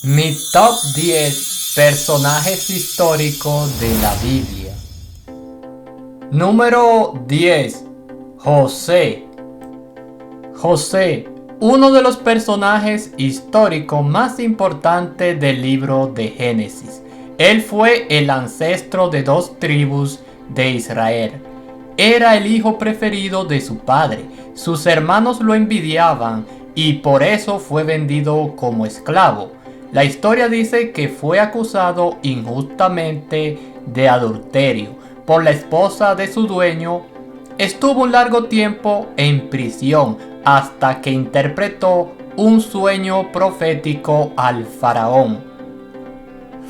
Mi top 10 personajes históricos de la Biblia. Número 10. José. José, uno de los personajes históricos más importantes del libro de Génesis. Él fue el ancestro de dos tribus de Israel. Era el hijo preferido de su padre. Sus hermanos lo envidiaban y por eso fue vendido como esclavo. La historia dice que fue acusado injustamente de adulterio por la esposa de su dueño. Estuvo un largo tiempo en prisión hasta que interpretó un sueño profético al faraón.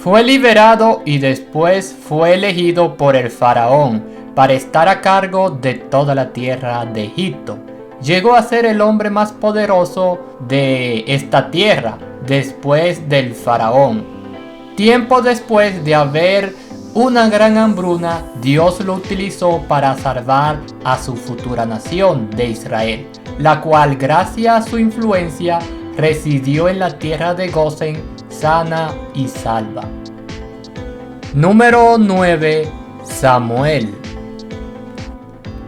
Fue liberado y después fue elegido por el faraón para estar a cargo de toda la tierra de Egipto. Llegó a ser el hombre más poderoso de esta tierra después del faraón. Tiempo después de haber una gran hambruna, Dios lo utilizó para salvar a su futura nación de Israel, la cual gracias a su influencia residió en la tierra de Gosén sana y salva. Número 9. Samuel.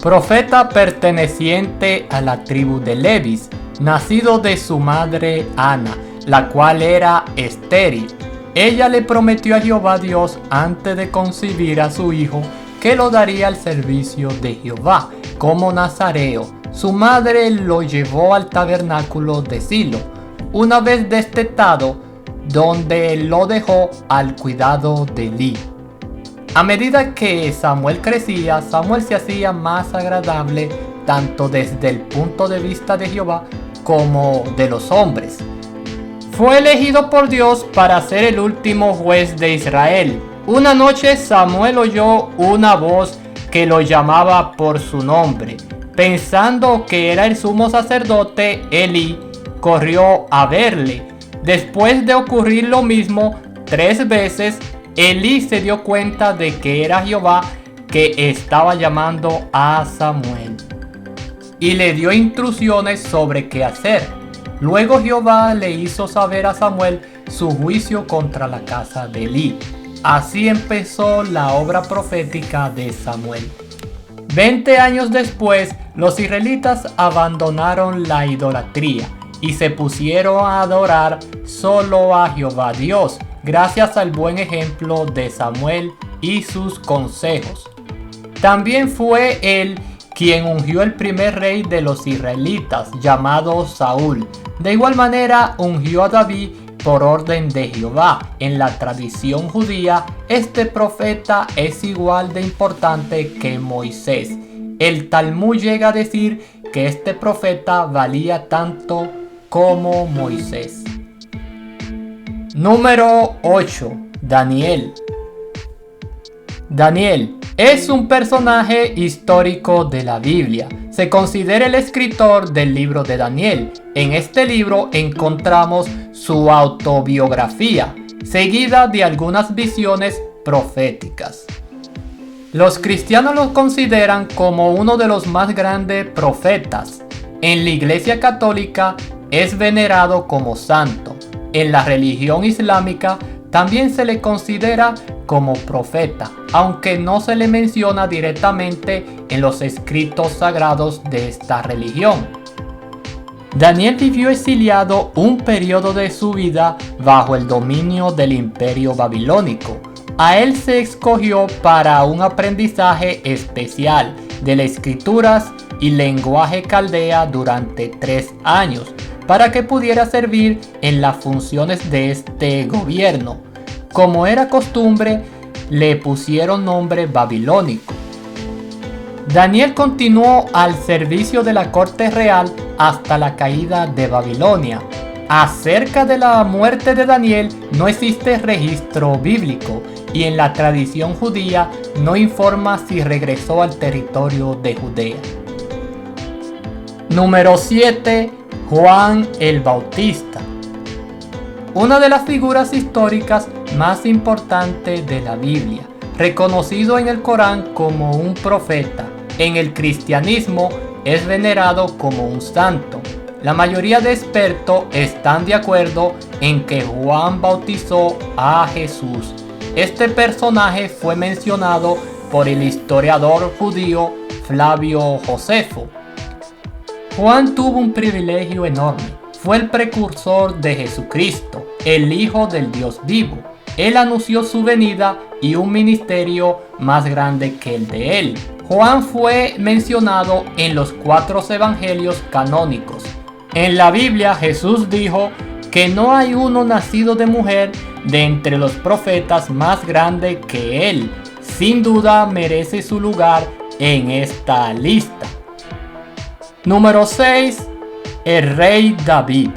Profeta perteneciente a la tribu de Leví, nacido de su madre Ana, la cual era estéril. Ella le prometió a Jehová Dios antes de concebir a su hijo que lo daría al servicio de Jehová como nazareo. Su madre lo llevó al tabernáculo de Silo, una vez destetado, donde lo dejó al cuidado de Elí. A medida que Samuel crecía, Samuel se hacía más agradable tanto desde el punto de vista de Jehová como de los hombres. Fue elegido por Dios para ser el último juez de Israel. Una noche Samuel oyó una voz que lo llamaba por su nombre. Pensando que era el sumo sacerdote, Elí corrió a verle. Después de ocurrir lo mismo 3 veces, Elí se dio cuenta de que era Jehová que estaba llamando a Samuel y le dio instrucciones sobre qué hacer. Luego Jehová le hizo saber a Samuel su juicio contra la casa de Elí. Así empezó la obra profética de Samuel. 20 años después, los israelitas abandonaron la idolatría y se pusieron a adorar solo a Jehová Dios, gracias al buen ejemplo de Samuel y sus consejos. También fue él quien ungió el primer rey de los israelitas, llamado Saúl. De igual manera ungió a David por orden de Jehová. En la tradición judía, este profeta es igual de importante que Moisés. El Talmud llega a decir que este profeta valía tanto como Moisés. Número 8. Daniel. Daniel es un personaje histórico de la Biblia. Se considera el escritor del libro de Daniel. En este libro encontramos su autobiografía, seguida de algunas visiones proféticas. Los cristianos lo consideran como uno de los más grandes profetas. En la Iglesia Católica es venerado como santo. En la religión islámica también se le considera como profeta, aunque no se le menciona directamente en los escritos sagrados de esta religión. Daniel vivió exiliado un periodo de su vida bajo el dominio del imperio babilónico. A él se escogió para un aprendizaje especial de las escrituras y lenguaje caldea durante 3 años, para que pudiera servir en las funciones de este gobierno. Como era costumbre, le pusieron nombre babilónico. Daniel continuó al servicio de la corte real hasta la caída de Babilonia. Acerca de la muerte de Daniel no existe registro bíblico y en la tradición judía no informa si regresó al territorio de Judea. Número 7. Juan el Bautista. Una de las figuras históricas más importantes de la Biblia, reconocido en el Corán como un profeta. En el cristianismo es venerado como un santo. La mayoría de expertos están de acuerdo en que Juan bautizó a Jesús. Este personaje fue mencionado por el historiador judío Flavio Josefo. Juan tuvo un privilegio enorme. Fue el precursor de Jesucristo, el Hijo del Dios vivo. Él anunció su venida y un ministerio más grande que el de él. Juan fue mencionado en los 4 evangelios canónicos. En la Biblia Jesús dijo que no hay uno nacido de mujer de entre los profetas más grande que él. Sin duda merece su lugar en esta lista. Número 6. El rey David.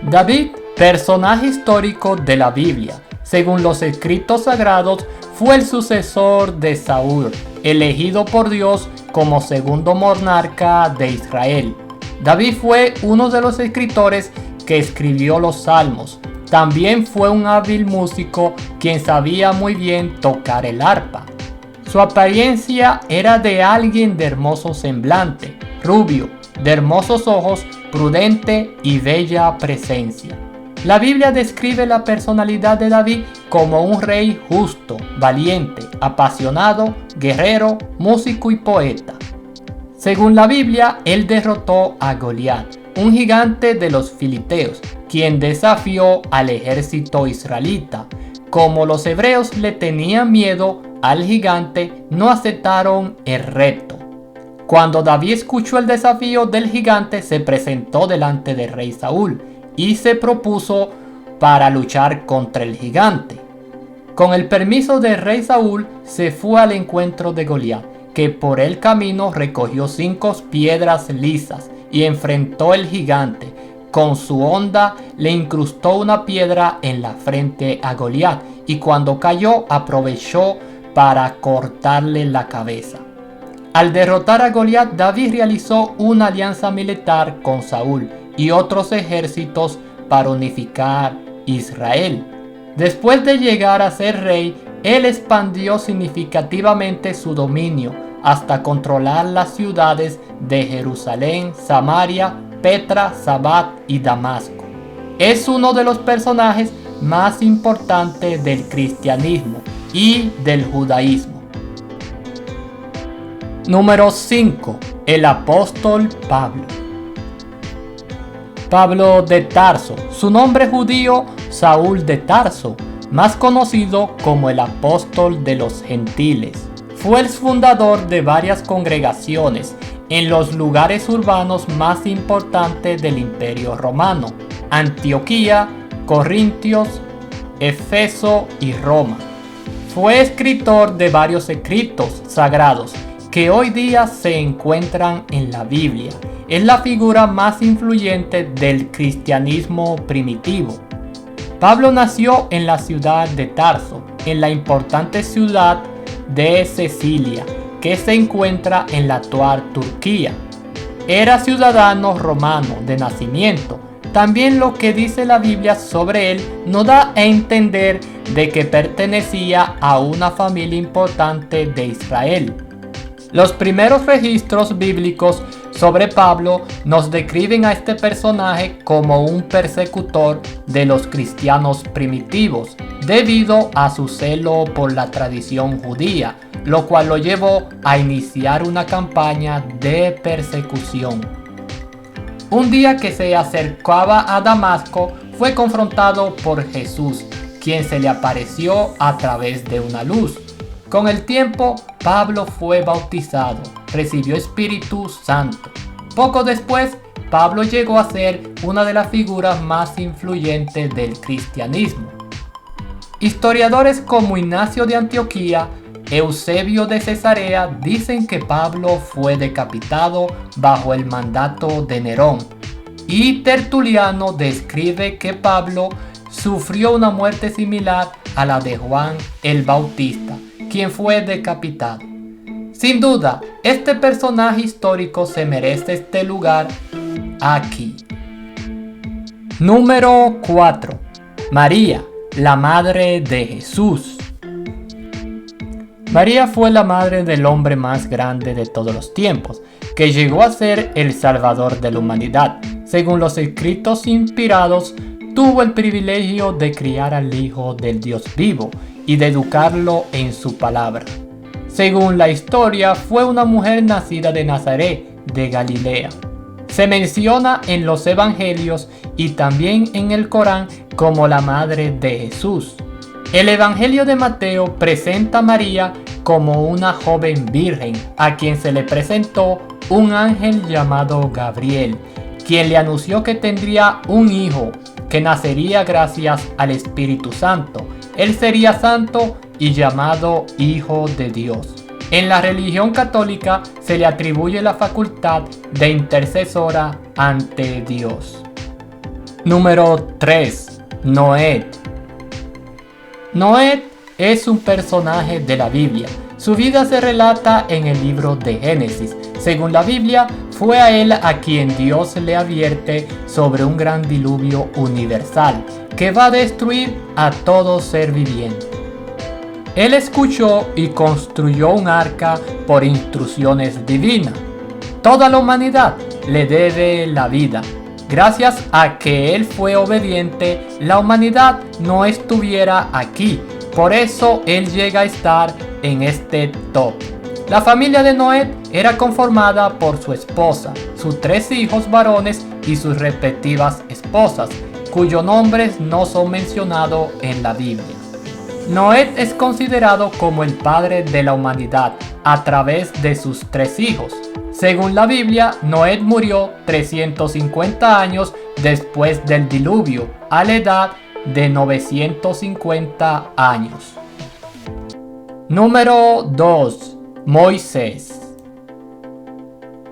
David, personaje histórico de la Biblia, según los escritos sagrados, fue el sucesor de Saúl, elegido por Dios como segundo monarca de Israel. David fue uno de los escritores que escribió los Salmos. También fue un hábil músico quien sabía muy bien tocar el arpa. Su apariencia era de alguien de hermoso semblante, rubio, de hermosos ojos, prudente y bella presencia. La Biblia describe la personalidad de David como un rey justo, valiente, apasionado, guerrero, músico y poeta. Según la Biblia, él derrotó a Goliat, un gigante de los filisteos, quien desafió al ejército israelita. Como los hebreos le tenían miedo al gigante, no aceptaron el reto. Cuando David escuchó el desafío del gigante, se presentó delante del rey Saúl y se propuso para luchar contra el gigante. Con el permiso del rey Saúl, se fue al encuentro de Goliat, que por el camino recogió 5 piedras lisas y enfrentó al gigante. Con su honda le incrustó una piedra en la frente a Goliat y cuando cayó aprovechó para cortarle la cabeza. Al derrotar a Goliat, David realizó una alianza militar con Saúl y otros ejércitos para unificar Israel. Después de llegar a ser rey, él expandió significativamente su dominio hasta controlar las ciudades de Jerusalén, Samaria, Petra, Sabat y Damasco. Es uno de los personajes más importantes del cristianismo y del judaísmo. Número 5. El apóstol Pablo. Pablo de Tarso, su nombre judío Saúl de Tarso, más conocido como el apóstol de los gentiles. Fue el fundador de varias congregaciones en los lugares urbanos más importantes del Imperio Romano: Antioquía, Corintios, Éfeso y Roma. Fue escritor de varios escritos sagrados que hoy día se encuentran en la Biblia. Es la figura más influyente del cristianismo primitivo. Pablo nació en la ciudad de Tarso, en la importante ciudad de Cilicia, que se encuentra en la actual Turquía. Era ciudadano romano de nacimiento. También lo que dice la Biblia sobre él nos da a entender de que pertenecía a una familia importante de Israel. Los primeros registros bíblicos sobre Pablo nos describen a este personaje como un persecutor de los cristianos primitivos, debido a su celo por la tradición judía, lo cual lo llevó a iniciar una campaña de persecución. Un día que se acercaba a Damasco, fue confrontado por Jesús, quien se le apareció a través de una luz. Con el tiempo, Pablo fue bautizado, recibió Espíritu Santo. Poco después, Pablo llegó a ser una de las figuras más influyentes del cristianismo. Historiadores como Ignacio de Antioquía, Eusebio de Cesarea dicen que Pablo fue decapitado bajo el mandato de Nerón, y Tertuliano describe que Pablo sufrió una muerte similar a la de Juan el Bautista, quien fue decapitado. Sin duda, este personaje histórico se merece este lugar aquí. Número 4. María, la madre de Jesús. María fue la madre del hombre más grande de todos los tiempos, que llegó a ser el Salvador de la humanidad. Según los escritos inspirados, tuvo el privilegio de criar al Hijo del Dios vivo y de educarlo en su palabra. Según la historia, fue una mujer nacida de Nazaret, de Galilea. Se menciona en los evangelios y también en el Corán como la madre de Jesús. El Evangelio de Mateo presenta a María como una joven virgen a quien se le presentó un ángel llamado Gabriel, quien le anunció que tendría un hijo que nacería gracias al Espíritu Santo. Él sería santo y llamado Hijo de Dios. En la religión católica se le atribuye la facultad de intercesora ante Dios. Número 3. Noé. Noé es un personaje de la Biblia. Su vida se relata en el libro de Génesis. Según la Biblia, fue a él a quien Dios le advierte sobre un gran diluvio universal que va a destruir a todo ser viviente. Él escuchó y construyó un arca por instrucciones divinas. Toda la humanidad le debe la vida. Gracias a que él fue obediente, la humanidad no estuviera aquí. Por eso él llega a estar en este top. La familia de Noé era conformada por su esposa, sus 3 hijos varones y sus respectivas esposas, cuyos nombres no son mencionados en la Biblia. Noé es considerado como el padre de la humanidad a través de sus 3 hijos. Según la Biblia, Noé murió 350 años después del diluvio, a la edad de 950 años. Número 2. Moisés.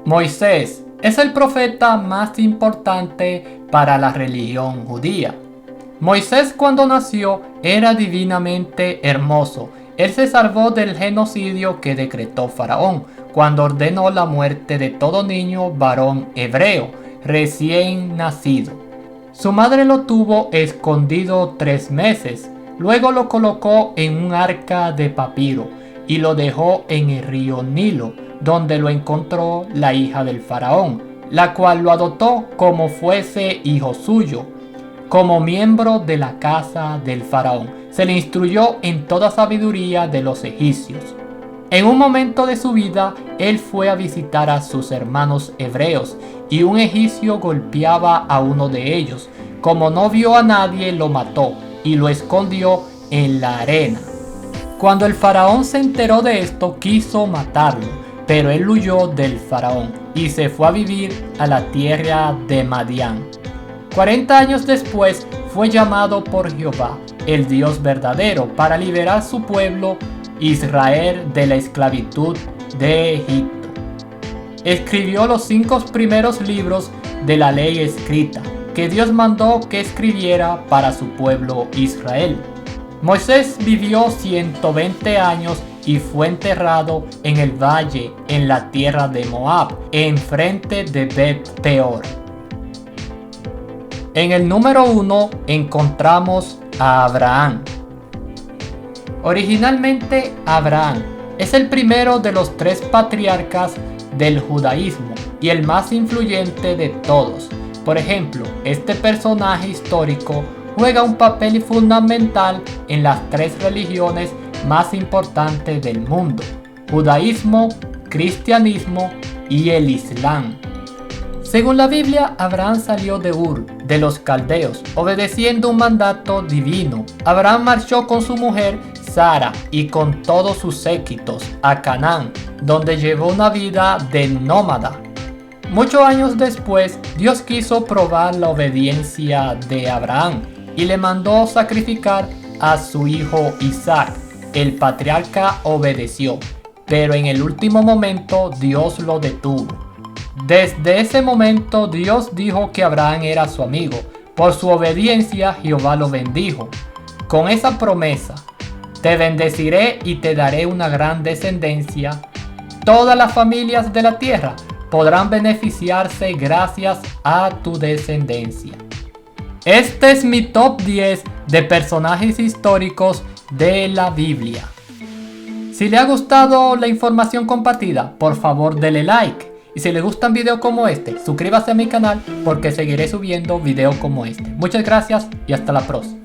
Moisés es el profeta más importante para la religión judía. Moisés, cuando nació, era divinamente hermoso. Él se salvó del genocidio que decretó Faraón cuando ordenó la muerte de todo niño varón hebreo recién nacido. Su madre lo tuvo escondido 3 meses, luego lo colocó en un arca de papiro y lo dejó en el río Nilo, donde lo encontró la hija del faraón, la cual lo adoptó como fuese hijo suyo. Como miembro de la casa del faraón, se le instruyó en toda sabiduría de los egipcios. En un momento de su vida, él fue a visitar a sus hermanos hebreos y un egipcio golpeaba a uno de ellos. Como no vio a nadie, lo mató y lo escondió en la arena. Cuando el faraón se enteró de esto, quiso matarlo, pero él huyó del faraón y se fue a vivir a la tierra de Madián. 40 años después fue llamado por Jehová, el Dios verdadero, para liberar su pueblo Israel de la esclavitud de Egipto. Escribió los 5 primeros libros de la ley escrita, que Dios mandó que escribiera para su pueblo Israel. Moisés vivió 120 años y fue enterrado en el valle en la tierra de Moab, enfrente de Bet-peor. En el número 1 encontramos a Abraham. Originalmente Abraham es el primero de los 3 patriarcas del judaísmo y el más influyente de todos. Por ejemplo, este personaje histórico juega un papel fundamental en las 3 religiones más importantes del mundo: judaísmo, cristianismo y el islam. Según la Biblia, Abraham salió de Ur, de los caldeos, obedeciendo un mandato divino. Abraham marchó con su mujer Sara y con todos sus séquitos a Canaán, donde llevó una vida de nómada. Muchos años después, Dios quiso probar la obediencia de Abraham y le mandó sacrificar a su hijo Isaac. El patriarca obedeció, pero en el último momento Dios lo detuvo. Desde ese momento Dios dijo que Abraham era su amigo. Por su obediencia Jehová lo bendijo con esa promesa: te bendeciré y te daré una gran descendencia. Todas las familias de la tierra podrán beneficiarse gracias a tu descendencia. Este es mi top 10 de personajes históricos de la Biblia. Si le ha gustado la información compartida, por favor dele like Y si les gustan videos como este, suscríbase a mi canal porque seguiré subiendo videos como este. Muchas gracias y hasta la próxima.